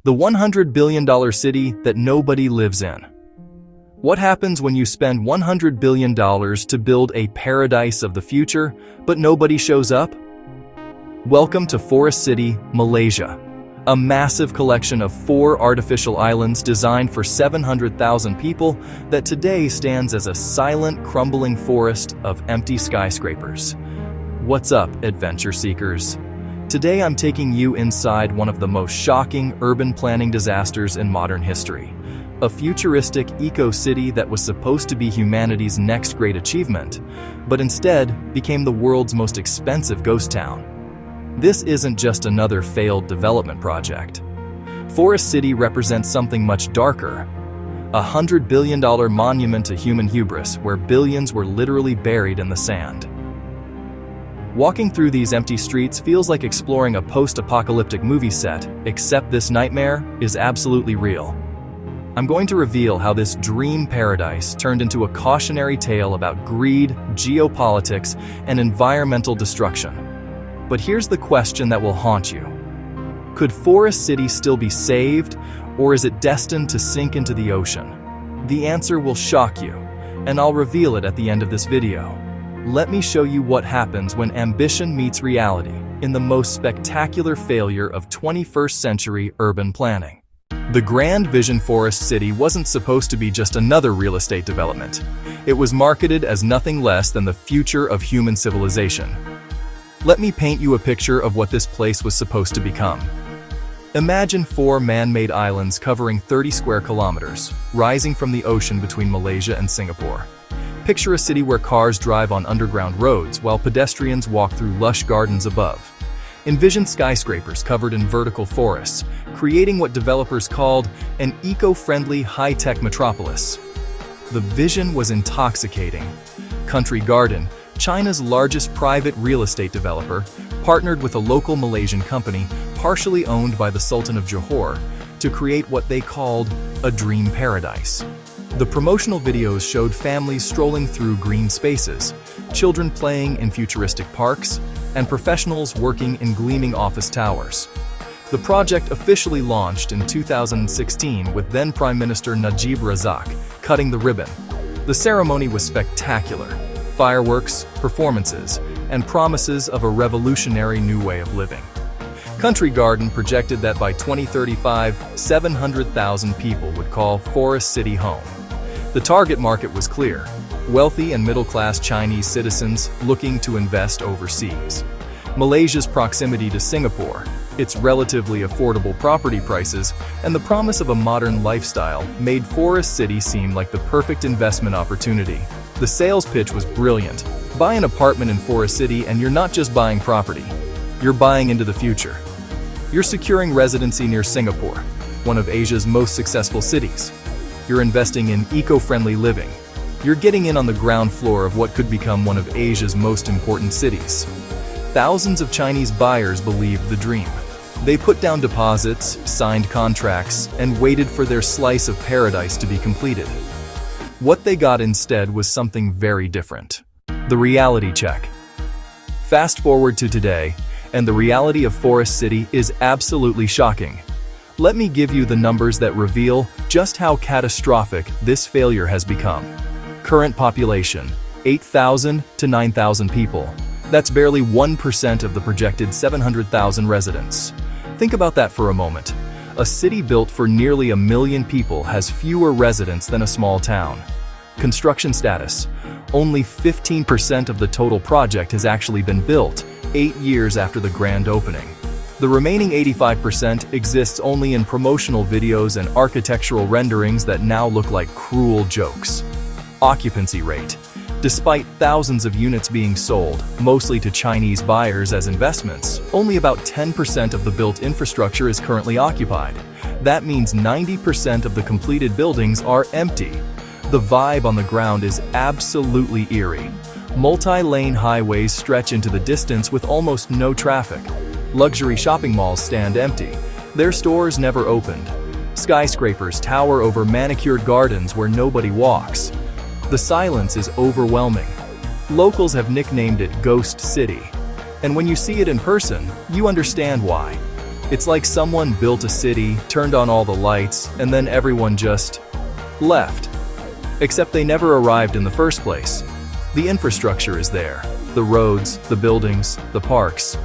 The $100 billion city that nobody lives in. What happens when you spend $100 billion to build a paradise of the future, but nobody shows up? Welcome to Forest City, Malaysia, a massive collection of 4 artificial islands designed for 700,000 people that today stands as a silent, crumbling forest of empty skyscrapers. What's up, adventure seekers? Today I'm taking you inside one of the most shocking urban planning disasters in modern history. A futuristic eco-city that was supposed to be humanity's next great achievement, but instead became the world's most expensive ghost town. This isn't just another failed development project. Forest City represents something much darker. A $100 billion monument to human hubris where billions were literally buried in the sand. Walking through these empty streets feels like exploring a post-apocalyptic movie set, except this nightmare is absolutely real. I'm going to reveal how this dream paradise turned into a cautionary tale about greed, geopolitics, and environmental destruction. But here's the question that will haunt you. Could Forest City still be saved, or is it destined to sink into the ocean? The answer will shock you, and I'll reveal it at the end of this video. Let me show you what happens when ambition meets reality in the most spectacular failure of 21st century urban planning. The grand vision Forest City wasn't supposed to be just another real estate development. It was marketed as nothing less than the future of human civilization. Let me paint you a picture of what this place was supposed to become. Imagine 4 man-made islands covering 30 square kilometers, rising from the ocean between Malaysia and Singapore. Picture a city where cars drive on underground roads while pedestrians walk through lush gardens above. Envision skyscrapers covered in vertical forests, creating what developers called an eco-friendly high-tech metropolis. The vision was intoxicating. Country Garden, China's largest private real estate developer, partnered with a local Malaysian company partially owned by the Sultan of Johor to create what they called a dream paradise. The promotional videos showed families strolling through green spaces, children playing in futuristic parks, and professionals working in gleaming office towers. The project officially launched in 2016 with then Prime Minister Najib Razak cutting the ribbon. The ceremony was spectacular: fireworks, performances, and promises of a revolutionary new way of living. Country Garden projected that by 2035, 700,000 people would call Forest City home. The target market was clear: wealthy and middle-class Chinese citizens looking to invest overseas. Malaysia's proximity to Singapore, its relatively affordable property prices, and the promise of a modern lifestyle made Forest City seem like the perfect investment opportunity. The sales pitch was brilliant. Buy an apartment in Forest City and you're not just buying property, you're buying into the future. You're securing residency near Singapore, one of Asia's most successful cities. You're investing in eco-friendly living. You're getting in on the ground floor of what could become one of Asia's most important cities. Thousands of Chinese buyers believed the dream. They put down deposits, signed contracts, and waited for their slice of paradise to be completed. What they got instead was something very different. The reality check. Fast forward to today, and the reality of Forest City is absolutely shocking. Let me give you the numbers that reveal just how catastrophic this failure has become. Current population, 8,000 to 9,000 people. That's barely 1% of the projected 700,000 residents. Think about that for a moment. A city built for nearly 1 million people has fewer residents than a small town. Construction status. Only 15% of the total project has actually been built, 8 years after the grand opening. The remaining 85% exists only in promotional videos and architectural renderings that now look like cruel jokes. Occupancy rate. Despite thousands of units being sold, mostly to Chinese buyers as investments, only about 10% of the built infrastructure is currently occupied. That means 90% of the completed buildings are empty. The vibe on the ground is absolutely eerie. Multi-lane highways stretch into the distance with almost no traffic. Luxury shopping malls stand empty. Their stores never opened. Skyscrapers tower over manicured gardens where nobody walks. The silence is overwhelming. Locals have nicknamed it Ghost City. And when you see it in person, you understand why. It's like someone built a city, turned on all the lights, and then everyone just left. Except they never arrived in the first place. The infrastructure is there. The roads, the buildings, the parks.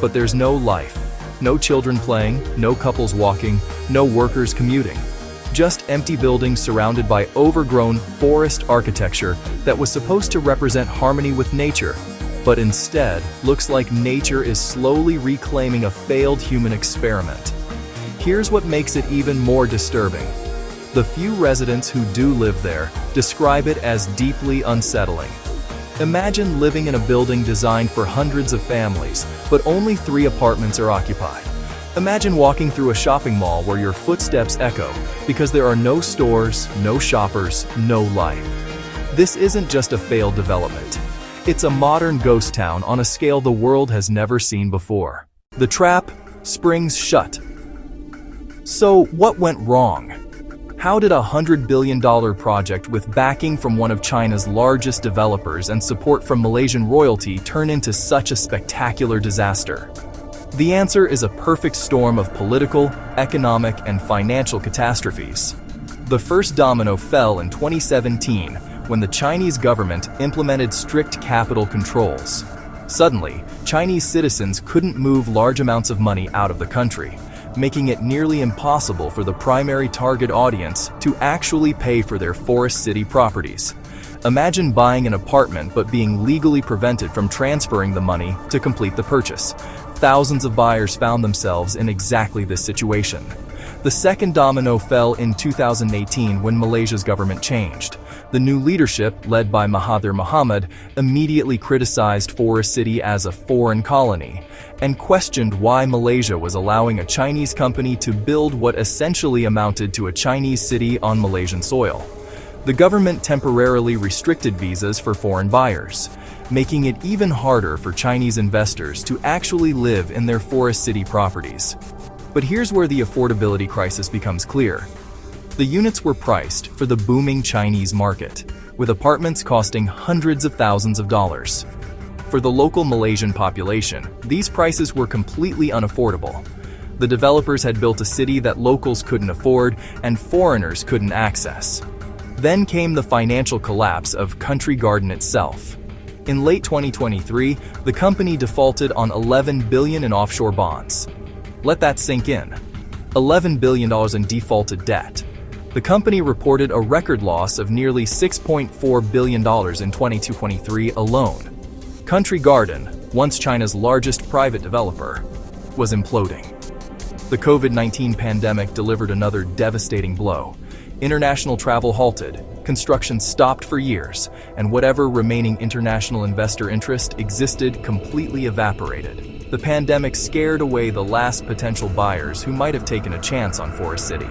But there's no life. No children playing, no couples walking, no workers commuting. Just empty buildings surrounded by overgrown forest architecture that was supposed to represent harmony with nature, but instead looks like nature is slowly reclaiming a failed human experiment. Here's what makes it even more disturbing. The few residents who do live there describe it as deeply unsettling. Imagine living in a building designed for hundreds of families, but only 3 apartments are occupied. Imagine walking through a shopping mall where your footsteps echo because there are no stores, no shoppers, no life. This isn't just a failed development. It's a modern ghost town on a scale the world has never seen before. The trap springs shut. So what went wrong? How did a $100 billion project with backing from one of China's largest developers and support from Malaysian royalty turn into such a spectacular disaster? The answer is a perfect storm of political, economic, and financial catastrophes. The first domino fell in 2017 when the Chinese government implemented strict capital controls. Suddenly, Chinese citizens couldn't move large amounts of money out of the country, making it nearly impossible for the primary target audience to actually pay for their forest city properties. Imagine buying an apartment but being legally prevented from transferring the money to complete the purchase. Thousands of buyers found themselves in exactly this situation. The second domino fell in 2018 when Malaysia's government changed. The new leadership, led by Mahathir Mohamad, immediately criticized Forest City as a foreign colony and questioned why Malaysia was allowing a Chinese company to build what essentially amounted to a Chinese city on Malaysian soil. The government temporarily restricted visas for foreign buyers, making it even harder for Chinese investors to actually live in their Forest City properties. But here's where the affordability crisis becomes clear. The units were priced for the booming Chinese market, with apartments costing hundreds of thousands of dollars. For the local Malaysian population, these prices were completely unaffordable. The developers had built a city that locals couldn't afford and foreigners couldn't access. Then came the financial collapse of Country Garden itself. In late 2023, the company defaulted on $11 billion in offshore bonds. Let that sink in. $11 billion in defaulted debt. The company reported a record loss of nearly $6.4 billion in 2023 alone. Country Garden, once China's largest private developer, was imploding. The COVID-19 pandemic delivered another devastating blow. International travel halted, construction stopped for years, and whatever remaining international investor interest existed completely evaporated. The pandemic scared away the last potential buyers who might have taken a chance on Forest City.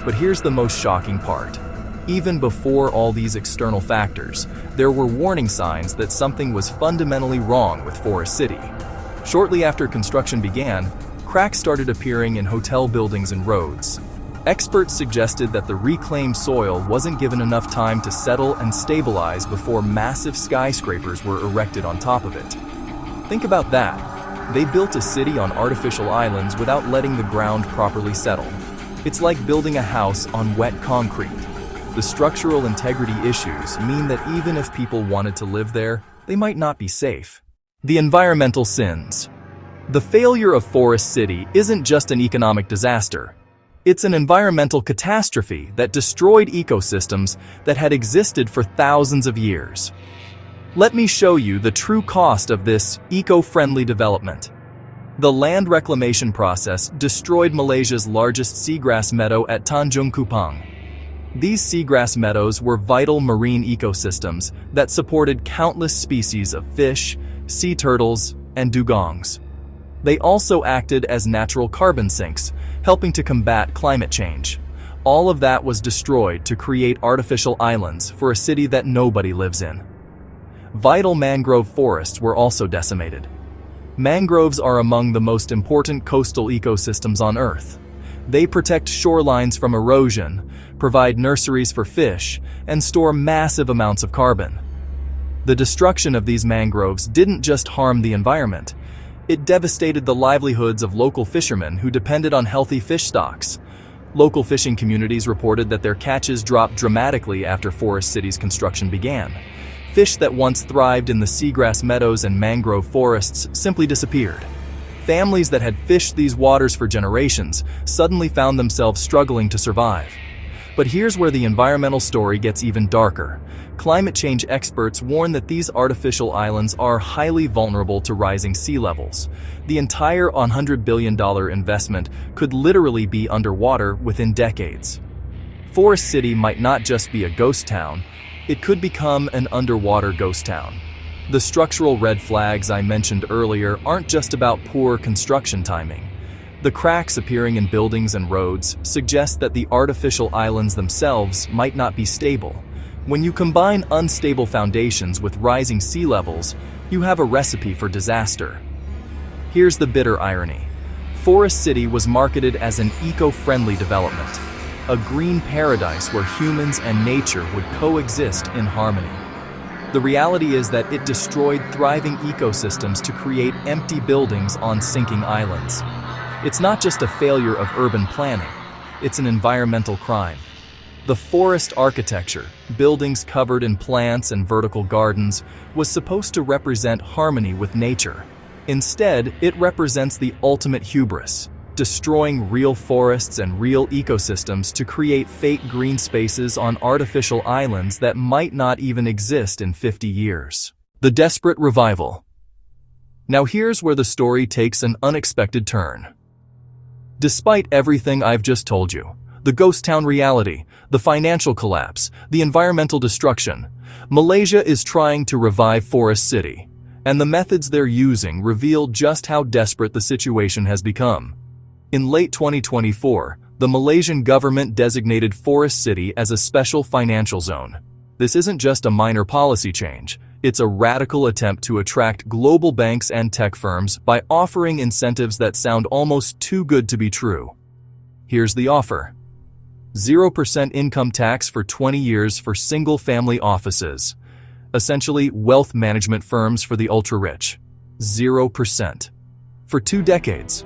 But here's the most shocking part. Even before all these external factors, there were warning signs that something was fundamentally wrong with Forest City. Shortly after construction began, cracks started appearing in hotel buildings and roads. Experts suggested that the reclaimed soil wasn't given enough time to settle and stabilize before massive skyscrapers were erected on top of it. Think about that. They built a city on artificial islands without letting the ground properly settle. It's like building a house on wet concrete. The structural integrity issues mean that even if people wanted to live there, they might not be safe. The environmental sins. The failure of Forest City isn't just an economic disaster. It's an environmental catastrophe that destroyed ecosystems that had existed for thousands of years. Let me show you the true cost of this eco-friendly development. The land reclamation process destroyed Malaysia's largest seagrass meadow at Tanjung Kupang. These seagrass meadows were vital marine ecosystems that supported countless species of fish, sea turtles, and dugongs. They also acted as natural carbon sinks, helping to combat climate change. All of that was destroyed to create artificial islands for a city that nobody lives in. Vital mangrove forests were also decimated. Mangroves are among the most important coastal ecosystems on Earth. They protect shorelines from erosion, provide nurseries for fish, and store massive amounts of carbon. The destruction of these mangroves didn't just harm the environment, It devastated the livelihoods of local fishermen who depended on healthy fish stocks. Local fishing communities reported that their catches dropped dramatically after Forest City's construction began. Fish that once thrived in the seagrass meadows and mangrove forests simply disappeared. Families that had fished these waters for generations suddenly found themselves struggling to survive. But here's where the environmental story gets even darker. Climate change experts warn that these artificial islands are highly vulnerable to rising sea levels. The entire $100 billion investment could literally be underwater within decades. Forest City might not just be a ghost town, it could become an underwater ghost town. The structural red flags I mentioned earlier aren't just about poor construction timing. The cracks appearing in buildings and roads suggest that the artificial islands themselves might not be stable. When you combine unstable foundations with rising sea levels, you have a recipe for disaster. Here's the bitter irony. Forest City was marketed as an eco-friendly development, a green paradise where humans and nature would coexist in harmony. The reality is that it destroyed thriving ecosystems to create empty buildings on sinking islands. It's not just a failure of urban planning, it's an environmental crime. The forest architecture, buildings covered in plants and vertical gardens, was supposed to represent harmony with nature. Instead, it represents the ultimate hubris, destroying real forests and real ecosystems to create fake green spaces on artificial islands that might not even exist in 50 years. The desperate revival. Now here's where the story takes an unexpected turn. Despite everything I've just told you, the ghost town reality, the financial collapse, the environmental destruction, Malaysia is trying to revive Forest City, and the methods they're using reveal just how desperate the situation has become. In late 2024, the Malaysian government designated Forest City as a special financial zone. This isn't just a minor policy change, it's a radical attempt to attract global banks and tech firms by offering incentives that sound almost too good to be true. Here's the offer. 0% income tax for 20 years for single-family offices. Essentially, wealth management firms for the ultra-rich. 0%. For 2 decades.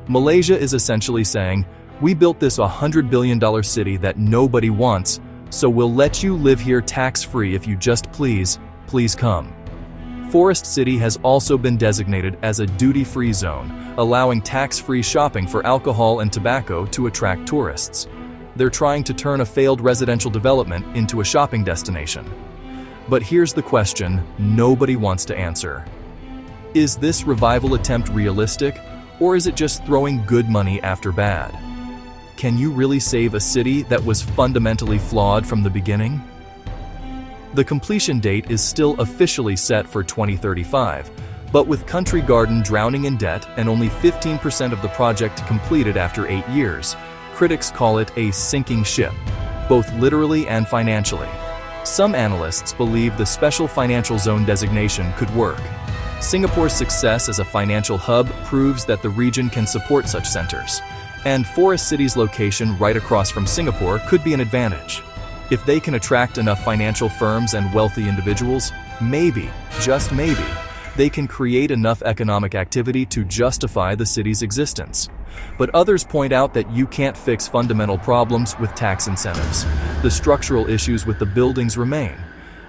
Malaysia is essentially saying, we built this $100 billion city that nobody wants, so we'll let you live here tax-free if you just please come. Forest City has also been designated as a duty-free zone, allowing tax-free shopping for alcohol and tobacco to attract tourists. They're trying to turn a failed residential development into a shopping destination. But here's the question nobody wants to answer. Is this revival attempt realistic, or is it just throwing good money after bad? Can you really save a city that was fundamentally flawed from the beginning? The completion date is still officially set for 2035, but with Country Garden drowning in debt and only 15% of the project completed after 8 years, critics call it a sinking ship, both literally and financially. Some analysts believe the special financial zone designation could work. Singapore's success as a financial hub proves that the region can support such centers, and Forest City's location right across from Singapore could be an advantage. If they can attract enough financial firms and wealthy individuals, maybe, just maybe, they can create enough economic activity to justify the city's existence. But others point out that you can't fix fundamental problems with tax incentives. The structural issues with the buildings remain.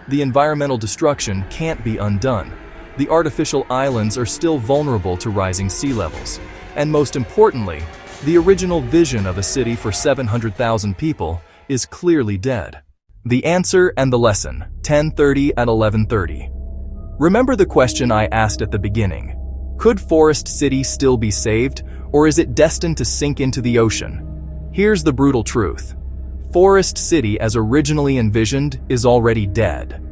The environmental destruction can't be undone. The artificial islands are still vulnerable to rising sea levels. And most importantly, the original vision of a city for 700,000 people is clearly dead. The answer and the lesson, 10:30 at 11:30. Remember the question I asked at the beginning. Could Forest City still be saved, or is it destined to sink into the ocean? Here's the brutal truth. Forest City, as originally envisioned, is already dead.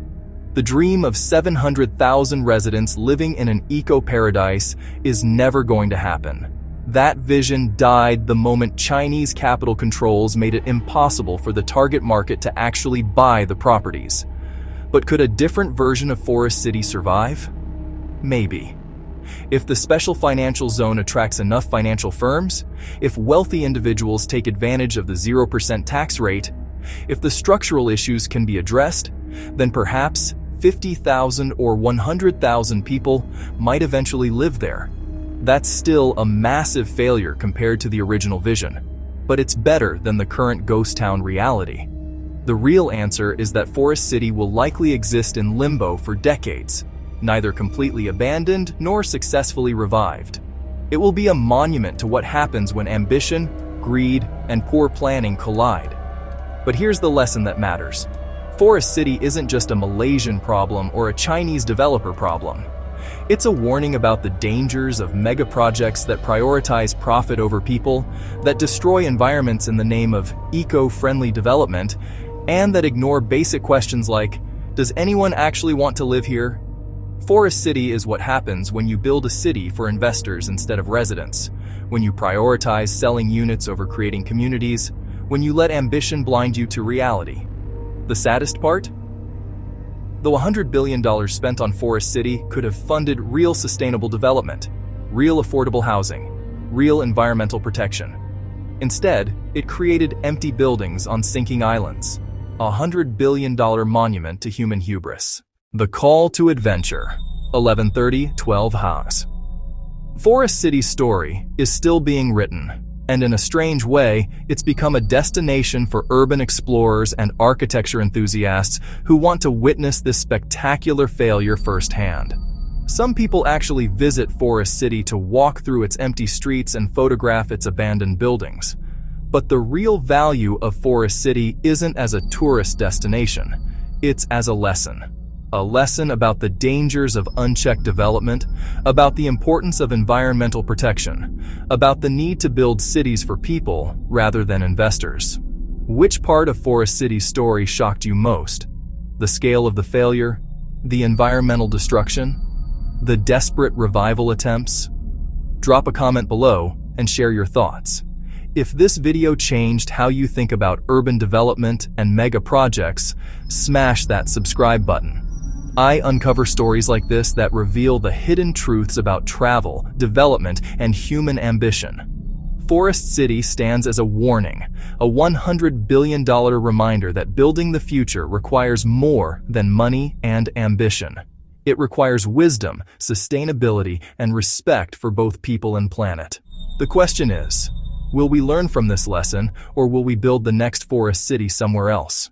The dream of 700,000 residents living in an eco-paradise is never going to happen. That vision died the moment Chinese capital controls made it impossible for the target market to actually buy the properties. But could a different version of Forest City survive? Maybe. If the special financial zone attracts enough financial firms, if wealthy individuals take advantage of the 0% tax rate, if the structural issues can be addressed, then perhaps 50,000 or 100,000 people might eventually live there. That's still a massive failure compared to the original vision, but it's better than the current ghost town reality. The real answer is that Forest City will likely exist in limbo for decades, neither completely abandoned nor successfully revived. It will be a monument to what happens when ambition, greed, and poor planning collide. But here's the lesson that matters. Forest City isn't just a Malaysian problem or a Chinese developer problem. It's a warning about the dangers of mega projects that prioritize profit over people, that destroy environments in the name of eco-friendly development, and that ignore basic questions like, does anyone actually want to live here? Forest City is what happens when you build a city for investors instead of residents, when you prioritize selling units over creating communities, when you let ambition blind you to reality. The saddest part? The $100 billion spent on Forest City could have funded real sustainable development, real affordable housing, real environmental protection. Instead, it created empty buildings on sinking islands, a $100 billion monument to human hubris. The Call to Adventure, 11:30-12 Haas. Forest City's story is still being written, and in a strange way, it's become a destination for urban explorers and architecture enthusiasts who want to witness this spectacular failure firsthand. Some people actually visit Forest City to walk through its empty streets and photograph its abandoned buildings. But the real value of Forest City isn't as a tourist destination, it's as a lesson. A lesson about the dangers of unchecked development, about the importance of environmental protection, about the need to build cities for people rather than investors. Which part of Forest City's story shocked you most? The scale of the failure? The environmental destruction? The desperate revival attempts? Drop a comment below and share your thoughts. If this video changed how you think about urban development and mega projects, smash that subscribe button. I uncover stories like this that reveal the hidden truths about travel, development, and human ambition. Forest City stands as a warning, a $100 billion reminder that building the future requires more than money and ambition. It requires wisdom, sustainability, and respect for both people and planet. The question is, will we learn from this lesson, or will we build the next Forest City somewhere else?